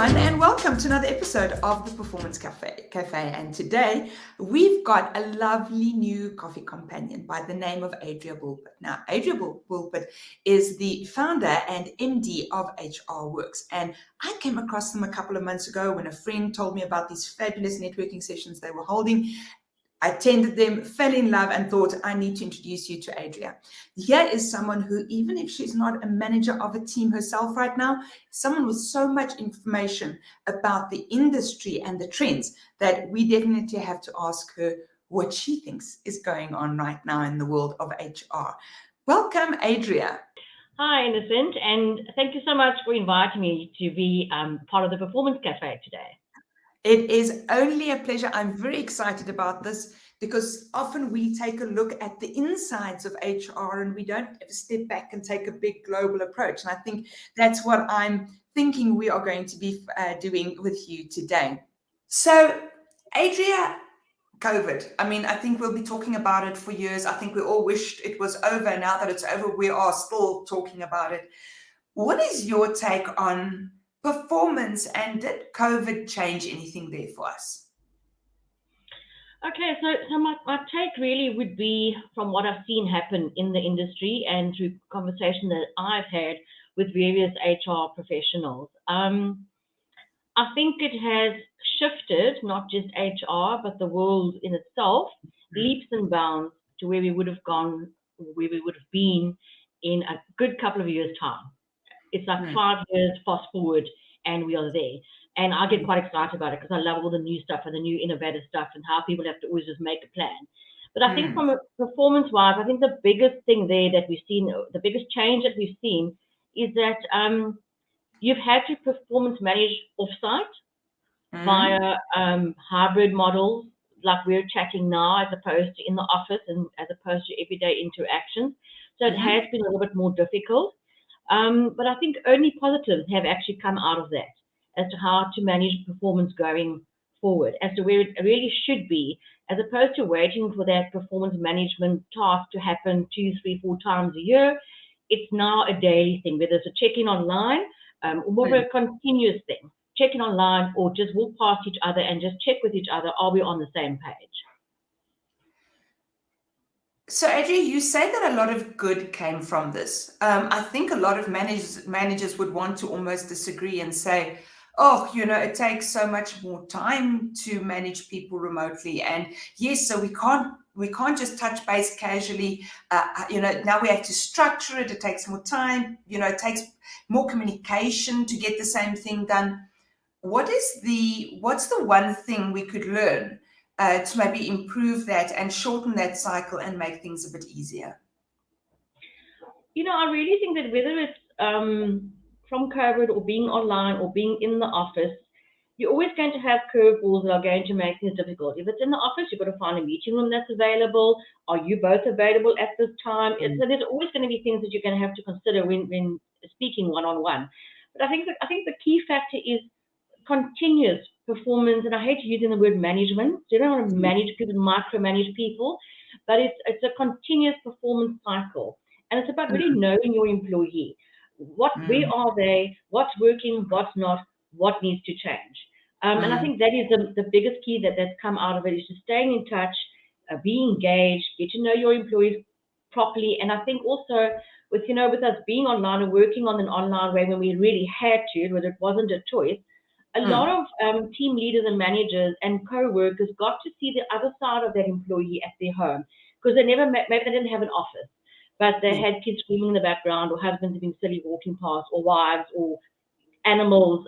everyone, and welcome to another episode of the Performance Cafe. And today we've got a lovely new coffee companion by the name of Adria Bulpitt. Now, Adria Bulpitt is the founder and MD of HRworks, and I came across them a couple of months ago when a friend told me about these fabulous networking sessions they were holding. I attended them, fell in love, and thought, I need to introduce you to Adria. Here is someone who, even if she's not a manager of a team herself right now, someone with so much information about the industry and the trends that we definitely have to ask her what she thinks is going on right now in the world of HR. Welcome, Adria. Hi, Innocente, and thank you so much for inviting me to be part of the Performance Cafe today. It is only a pleasure. I'm very excited about this because often we take a look at the insides of HR and we don't ever step back and take a big global approach. And I think that's what I'm thinking we are going to be doing with you today. So, Adria, COVID. I think we'll be talking about it for years. I think we all wished it was over. Now that it's over, we are still talking about it. What is your take on performance, and did COVID change anything there for us? Okay, so my take really would be from what I've seen happen in the industry and through conversation that I've had with various HR professionals. I think it has shifted not just HR, but the world in itself, leaps and bounds to where we would have gone, where we would have been in a good couple of years' time. It's like 5 years fast forward and we are there. And I get quite excited about it because I love all the new stuff and the new innovative stuff and how people have to always just make a plan. But I think from a performance-wise, I think the biggest thing there that we've seen, the biggest change that we've seen is that you've had to performance manage offsite via hybrid models like we're chatting now as opposed to in the office and as opposed to everyday interactions. So it has been a little bit more difficult. But I think only positives have actually come out of that as to how to manage performance going forward, as to where it really should be, as opposed to waiting for that performance management task to happen 2, 3, 4 times a year. It's now a daily thing, whether it's a check-in online or more of a continuous thing, check-in online or just walk past each other and just check with each other, are we on the same page? So, Adria, you say that a lot of good came from this. I think a lot of managers would want to almost disagree and say, oh, it takes so much more time to manage people remotely. And yes, so we can't just touch base casually. Now we have to structure it. It takes more time. It takes more communication to get the same thing done. What's the one thing we could learn to maybe improve that and shorten that cycle and make things a bit easier? I really think that whether it's from COVID or being online or being in the office, you're always going to have curveballs that are going to make things difficult. If it's in the office, you've got to find a meeting room that's available. Are you both available at this time? So there's always going to be things that you're going to have to consider when speaking one-on-one. But I think the key factor is continuous performance, and I hate using the word management. So you don't want to manage people, micromanage people, but it's a continuous performance cycle, and it's about really knowing your employee. Where are they? What's working? What's not? What needs to change? And I think that is the biggest key that's come out of it, is just staying in touch, be engaged, get to know your employees properly. And I think also with us being online and working on an online way when we really had to, whether it wasn't a choice, a lot of team leaders and managers and co-workers got to see the other side of that employee at their home, because maybe they didn't have an office, but they had kids screaming in the background, or husbands being silly walking past, or wives, or animals.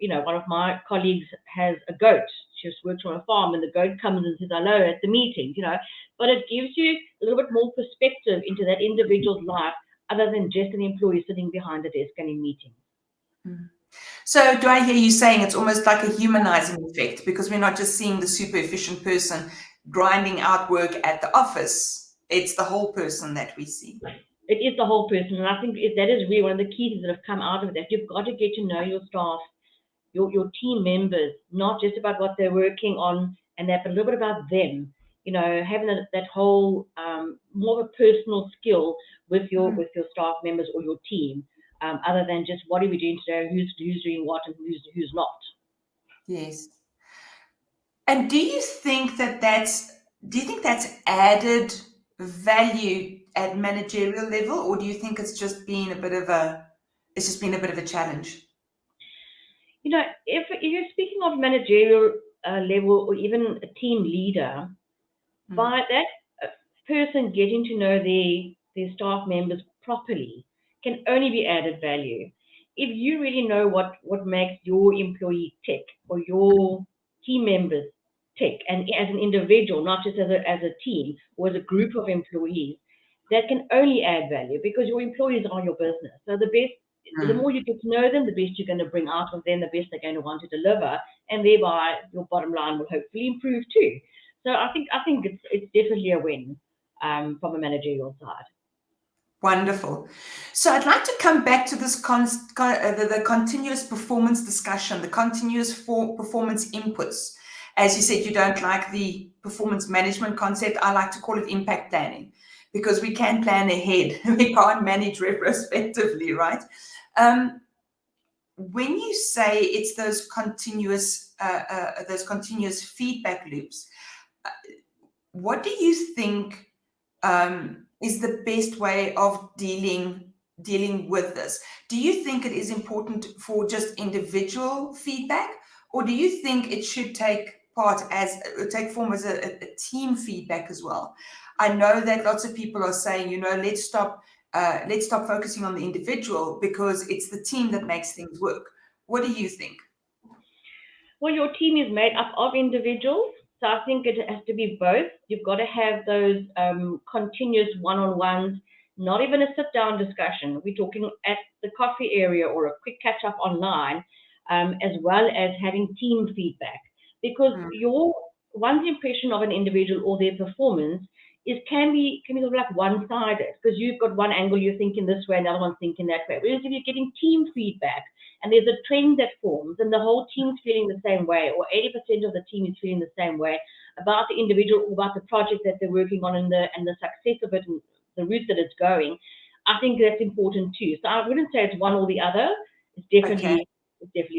One of my colleagues has a goat. She just works on a farm, and the goat comes and says hello at the meeting, But it gives you a little bit more perspective into that individual's life, other than just an employee sitting behind a desk and in meetings. So do I hear you saying it's almost like a humanizing effect, because we're not just seeing the super efficient person grinding out work at the office, it's the whole person that we see. It is the whole person, and I think that is really one of the key things that have come out of that. You've got to get to know your staff, your team members, not just about what they're working on and that, but a little bit about them. Having that whole more of a personal skill with your staff members or your team. other than just what are we doing today, who's doing what, and who's not. Yes. And do you think that's added value at managerial level, or do you think it's just been a bit of a challenge? If you're speaking of managerial level or even a team leader, by that person getting to know their staff members properly can only be added value. If you really know what makes your employee tick or your team members tick, and as an individual, not just as a team or as a group of employees, that can only add value because your employees are your business. So the more you get to know them, the best you're going to bring out of them, the best they're going to want to deliver, and thereby your bottom line will hopefully improve too. So I think it's definitely a win from a managerial side. Wonderful. So I'd like to come back to this the continuous performance discussion, the continuous performance inputs. As you said, you don't like the performance management concept. I like to call it impact planning because we can plan ahead. We can't manage retrospectively, right? When you say it's those continuous feedback loops, what do you think is the best way of dealing with this? Do you think it is important for just individual feedback, or do you think it should take form as a team feedback as well? I know that lots of people are saying, let's stop focusing on the individual because it's the team that makes things work. What do you think? Well, your team is made up of individuals. So I think it has to be both. You've got to have those continuous one-on-ones, not even a sit-down discussion. We're talking at the coffee area or a quick catch-up online, as well as having team feedback. Because one's impression of an individual or their performance can be sort of like one-sided, because you've got one angle, you're thinking this way, another one's thinking that way. Whereas if you're getting team feedback, and there's a trend that forms, and the whole team's feeling the same way, or 80% of the team is feeling the same way about the individual or about the project that they're working on and the success of it and the route that it's going, I think that's important too. So I wouldn't say it's one or the other. It's definitely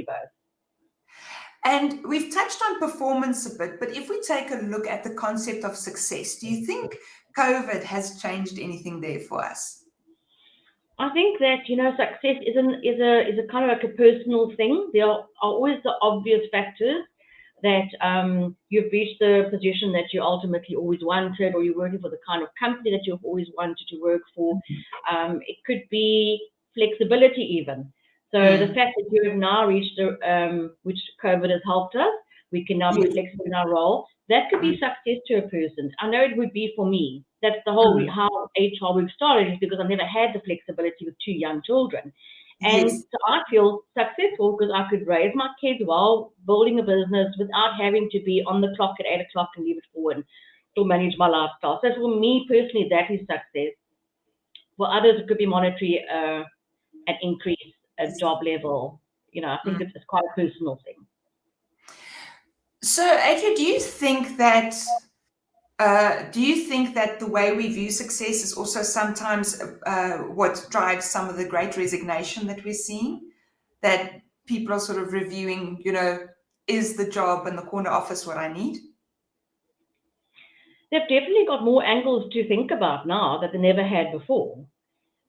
both. And we've touched on performance a bit, but if we take a look at the concept of success, do you think COVID has changed anything there for us? I think that success is a kind of like a personal thing. There are always the obvious factors that you've reached the position that you ultimately always wanted, or you're working for the kind of company that you've always wanted to work for. It could be flexibility even. So the fact that you have now reached which COVID has helped us, we can now be flexible in our role. That could be success to a person. I know it would be for me. That's the whole how HRworks started, is because I've never had the flexibility with 2 young children. And so I feel successful because I could raise my kids while building a business without having to be on the clock at 8 o'clock and leave it forward and still manage my lifestyle. So for me personally, that is success. For others, it could be monetary, an increase, a job level. I think it's quite a personal thing. So, Adria, do you think that the way we view success is also sometimes what drives some of the great resignation that we're seeing? That people are sort of reviewing, is the job in the corner office what I need? They've definitely got more angles to think about now that they never had before,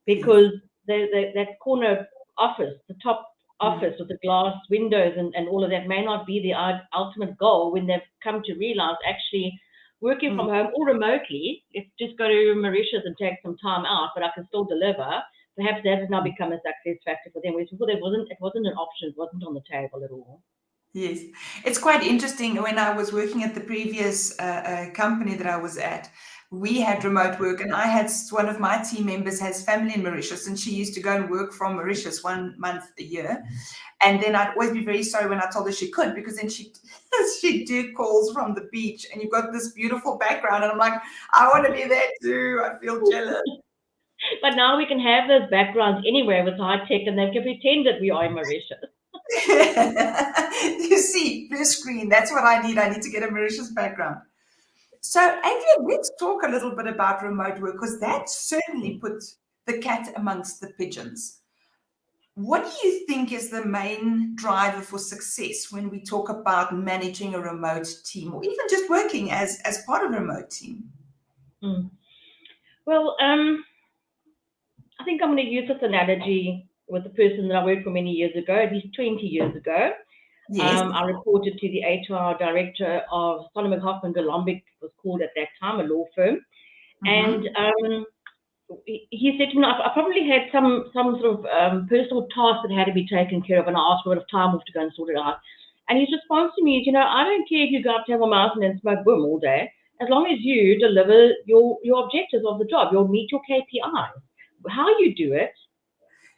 because that corner office, the top office with the glass windows and all of that may not be the ultimate goal when they've come to realize actually working from home or remotely, let's just go to Mauritius and take some time out, but I can still deliver. Perhaps that has now become a success factor for them. Whereas before it wasn't an option, it wasn't on the table at all. Yes, it's quite interesting. When I was working at the previous company that I was at, we had remote work, and one of my team members has family in Mauritius, and she used to go and work from Mauritius 1 month a year. And then I'd always be very sorry when I told her she could, because then she'd do calls from the beach, and you've got this beautiful background, and I'm like, I want to be there too. I feel jealous. But now we can have those backgrounds anywhere with high tech, and they can pretend that we are in Mauritius. You see, blue screen, that's what I need. I need to get a Mauritius background. So, Adria, let's talk a little bit about remote work, because that certainly puts the cat amongst the pigeons. what do you think is the main driver for success when we talk about managing a remote team, or even just working as part of a remote team? Well, I think I'm going to use this analogy with the person that I worked for many years ago, at least 20 years ago. Yes. I reported to the HR director of Solomon Hoffman Golombek, it was called at that time, a law firm. And he said to me, I probably had some sort of personal task that had to be taken care of, and I asked for a bit of time off to go and sort it out. And his response to me is, I don't care if you go up to have a mountain and smoke boom all day, as long as you deliver your objectives of the job, you'll meet your KPIs. How you do it,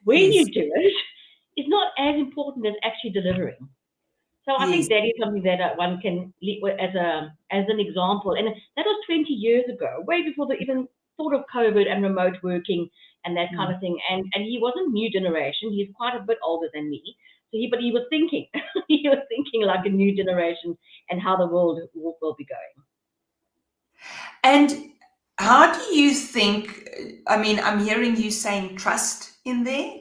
when you do it, is not as important as actually delivering. So I think that is something that one can lead as an example. And that was 20 years ago, way before they even thought of COVID and remote working and that kind of thing. And he wasn't new generation. He's quite a bit older than me. But he was thinking, he was thinking like a new generation and how the world will be going. And how do you think, I mean, I'm hearing you saying trust in there,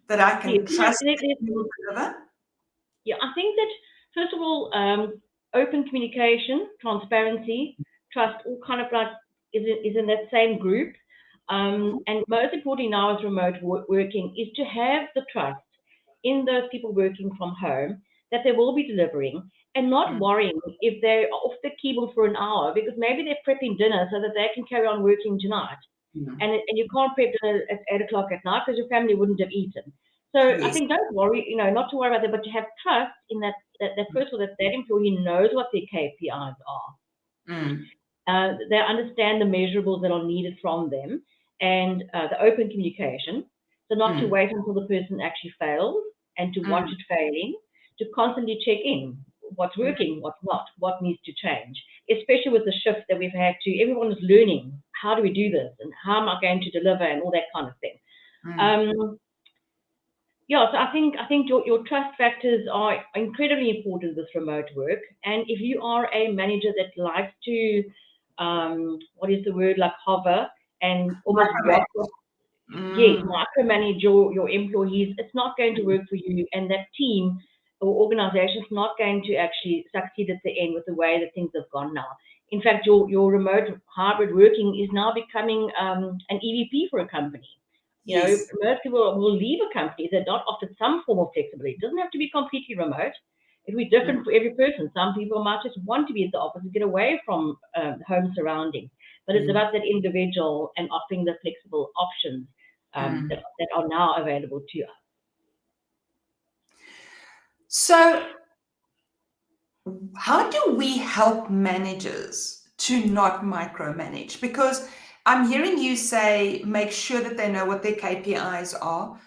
that I can trust that you will deliver? Yeah, I think that, first of all, open communication, transparency, trust, all kind of like is in that same group. And most importantly now as remote working is to have the trust in those people working from home that they will be delivering, and not worrying if they're off the keyboard for an hour, because maybe they're prepping dinner so that they can carry on working tonight. And you can't prep dinner at 8 o'clock at night because your family wouldn't have eaten. So I think don't worry, not to worry about that, but to have trust in that first of all, that employee knows what their KPIs are. They understand the measurables that are needed from them, and the open communication. So not to wait until the person actually fails and to watch it failing, to constantly check in. What's working, what's not, what needs to change, especially with the shift that we've had to, everyone is learning, how do we do this and how am I going to deliver and all that kind of thing. Yeah, so I think your trust factors are incredibly important with remote work. And if you are a manager that likes to, what is the word, like hover and almost micromanage your employees, it's not going to work for you, and that team or organization is not going to actually succeed at the end with the way that things have gone now. In fact, your remote hybrid working is now becoming an EVP for a company. Most people will leave a company if they're not offered some form of flexibility. It doesn't have to be completely remote. It'll be different for every person. Some people might just want to be at the office and get away from home surroundings. But it's about that individual and offering the flexible options that are now available to us. So how do we help managers to not micromanage? Because I'm hearing you say, make sure that they know what their KPIs are.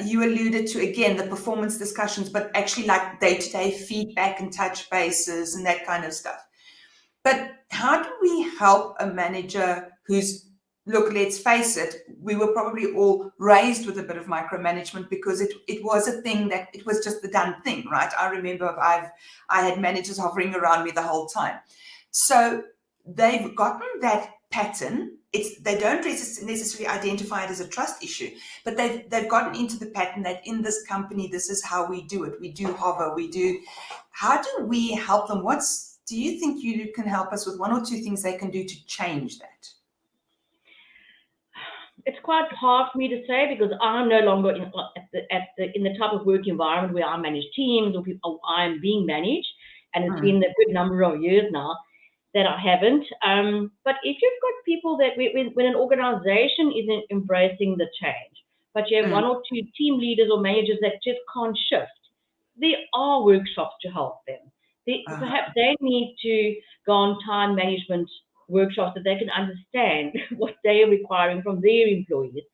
You alluded to, again, the performance discussions, but actually like day-to-day feedback and touch bases and that kind of stuff. But how do we help a manager who's, look, let's face it, we were probably all raised with a bit of micromanagement because it was a thing that it was just the done thing, right? I remember I had managers hovering around me the whole time. So they've gotten that pattern. They don't necessarily identify it as a trust issue, but they've gotten into the pattern that in this company, this is how we do it. We do hover, how do we help them? Do you think you can help us with one or two things they can do to change that? It's quite hard for me to say because I'm no longer in the type of work environment where I manage teams or I'm being managed, and it's been a good number of years now that I haven't. But if you've got people that when an organization isn't embracing the change, but you have one or two team leaders or managers that just can't shift, there are workshops to help them. Perhaps they need to go on time management workshops so they can understand what they are requiring from their employees.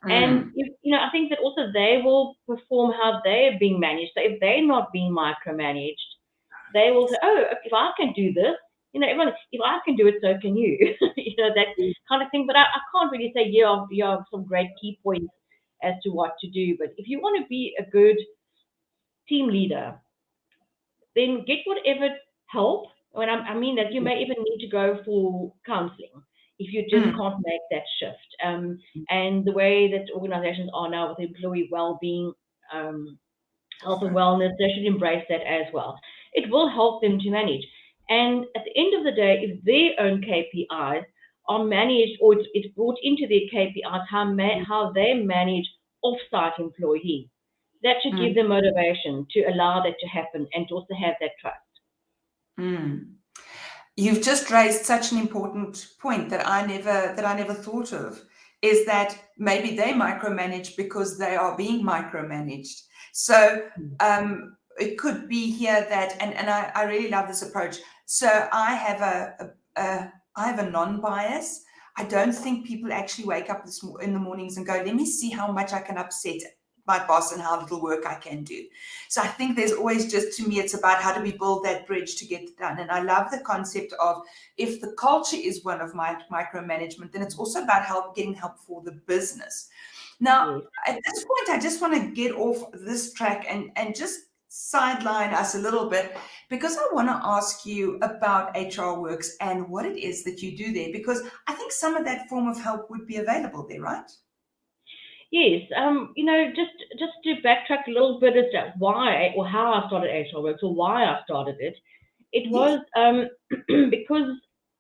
And I think that also they will perform how they are being managed. So if they're not being micromanaged, they will say, oh, if I can do this, everyone, if I can do it, so can you. That kind of thing. But I can't really say, you have some great key points as to what to do. But if you want to be a good team leader, then get whatever help. When I mean that you may even need to go for counseling. if you just can't make that shift. And the way that organizations are now with employee well-being, health and wellness, they should embrace that as well. It will help them to manage. And at the end of the day, if their own KPIs are managed, or it's brought into their KPIs, how they manage off-site employees, that should give them motivation to allow that to happen and to also have that trust. You've just raised such an important point that I never thought of, is that maybe they micromanage because they are being micromanaged. So it could be here that, and I really love this approach. So I have a non-bias. I don't think people actually wake up in the mornings and go, let me see how much I can upset my boss and how little work I can do. So I think there's always just, to me, it's about how do we build that bridge to get it done. And I love the concept of, if the culture is one of micromanagement, then it's also about getting help for the business. Now, at this point, I just want to get off this track and just sideline us a little bit, because I want to ask you about HRworks and what it is that you do there, because I think some of that form of help would be available there, right? Yes, just to backtrack a little bit as to why or how I started HRworks, or why I started it. It was because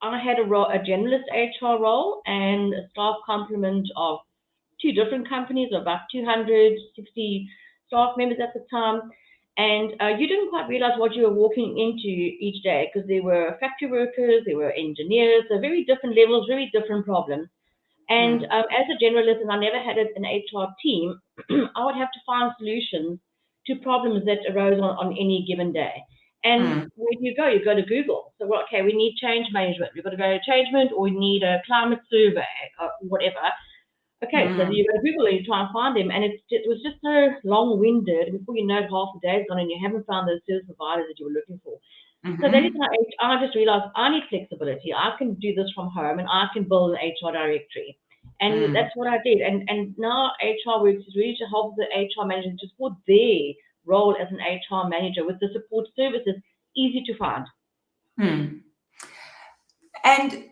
I had a generalist HR role and a staff complement of 2 different companies, about 260 staff members at the time. And you didn't quite realize what you were walking into each day, because there were factory workers, there were engineers, so very different levels, very different problems. And as a generalist, and I never had an HR team, I would have to find solutions to problems that arose on any given day. And where do you go? You go to Google. So, well, okay, we need change management. We've got to go to change management, or we need a climate survey, or whatever. Okay, so you go to Google and you try and find them. And it was just so long-winded. Before you know it, half the day's gone and you haven't found those service providers that you were looking for. So that is I just realized I need flexibility. I can do this from home, and I can build an HR directory. And that's what I did. And now HRworks is really to help the HR manager to support their role as an HR manager with the support services easy to find. And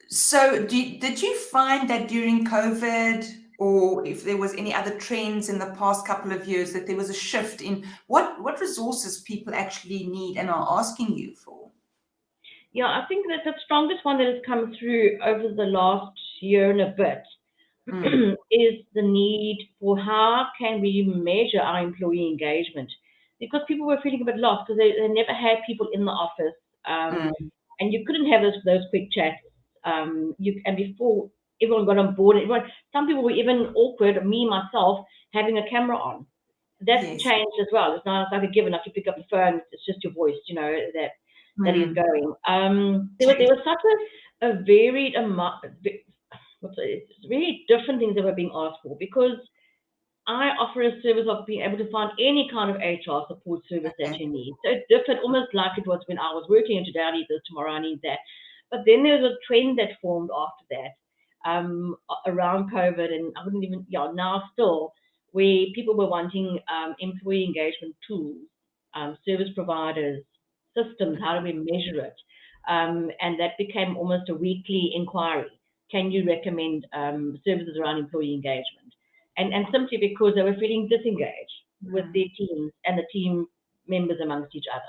so did you find that during COVID, or if there was any other trends in the past couple of years, that there was a shift in what resources people actually need and are asking you for? Yeah, I think that the strongest one that has come through over the last year and a bit is the need for how can we measure our employee engagement, because people were feeling a bit lost because they never had people in the office, and you couldn't have those quick chats. And before everyone got on board, some people were even awkward, me myself, having a camera on. That's changed as well. It's not like a given enough to pick up the phone. It's just your voice, that is going. There was such a varied amount. It's really different things that were being asked for, because I offer a service of being able to find any kind of HR support service that you need. So it differed almost like it was when I was working, and today I need this, tomorrow I need that. But then there was a trend that formed after that, around COVID, and I wouldn't even, now still, where people were wanting employee engagement tools, service providers, systems, how do we measure it? And that became almost a weekly inquiry. Can you recommend services around employee engagement? And simply because they were feeling disengaged with their teams and the team members amongst each other.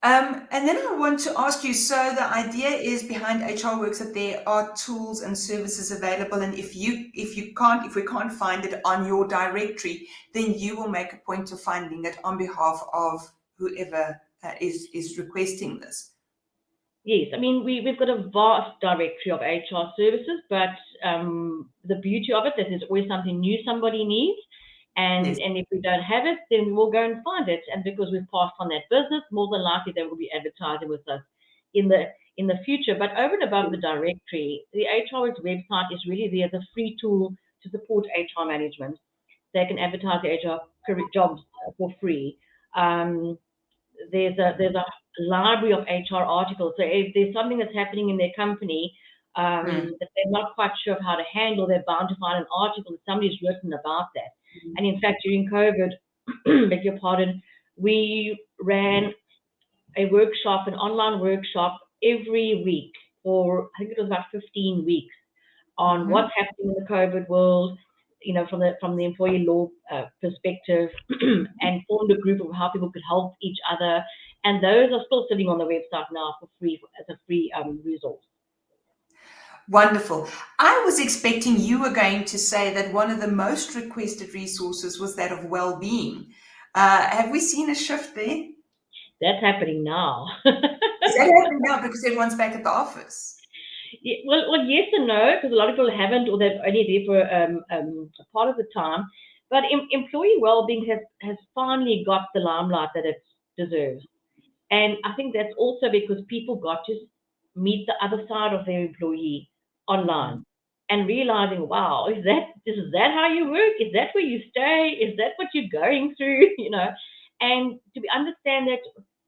And then I want to ask you, so the idea is behind HRworks that there are tools and services available, and if we can't find it on your directory, then you will make a point of finding it on behalf of whoever is requesting this. Yes, I mean, we've got a vast directory of HR services, but the beauty of it is there's always something new somebody needs. And if we don't have it, then we'll go and find it. And because we've passed on that business, more than likely they will be advertising with us in the future. But over and above the directory, the HRworks website is really there as a free tool to support HR management. They can advertise their HR jobs for free. There's a library of HR articles. So if there's something that's happening in their company that they're not quite sure of how to handle, they're bound to find an article that somebody's written about that. And in fact, during COVID, beg your pardon, we ran a workshop, an online workshop every week for, I think it was about 15 weeks, on what's happening in the COVID world, from the employee law perspective, and formed a group of how people could help each other. And those are still sitting on the website now for free, as a free resource. Wonderful. I was expecting you were going to say that one of the most requested resources was that of well-being. Have we seen a shift there? That's happening now. Is that happening now because everyone's back at the office? Yeah, well, yes and no, because a lot of people haven't, or they're only there for a part of the time. But employee well-being has finally got the limelight that it deserves. And I think that's also because people got to meet the other side of their employee online and realizing, wow, is that how you work? Is that where you stay? Is that what you're going through? And to understand that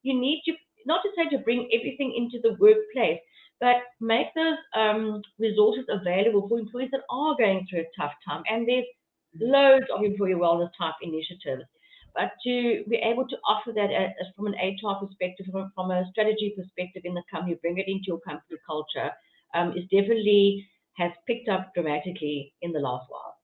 you need to, not to say to bring everything into the workplace, but make those resources available for employees that are going through a tough time. And there's loads of employee wellness type initiatives. But to be able to offer that as from an HR perspective, from a strategy perspective in the company, bring it into your company culture, is definitely has picked up dramatically in the last while.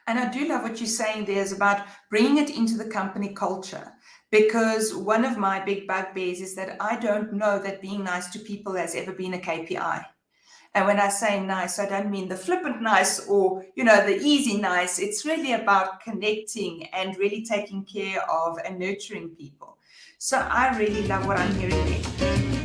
And I do love what you're saying there is about bringing it into the company culture, because one of my big bugbears is that I don't know that being nice to people has ever been a KPI. And when I say nice, I don't mean the flippant nice or, the easy nice. It's really about connecting and really taking care of and nurturing people. So I really love what I'm hearing there.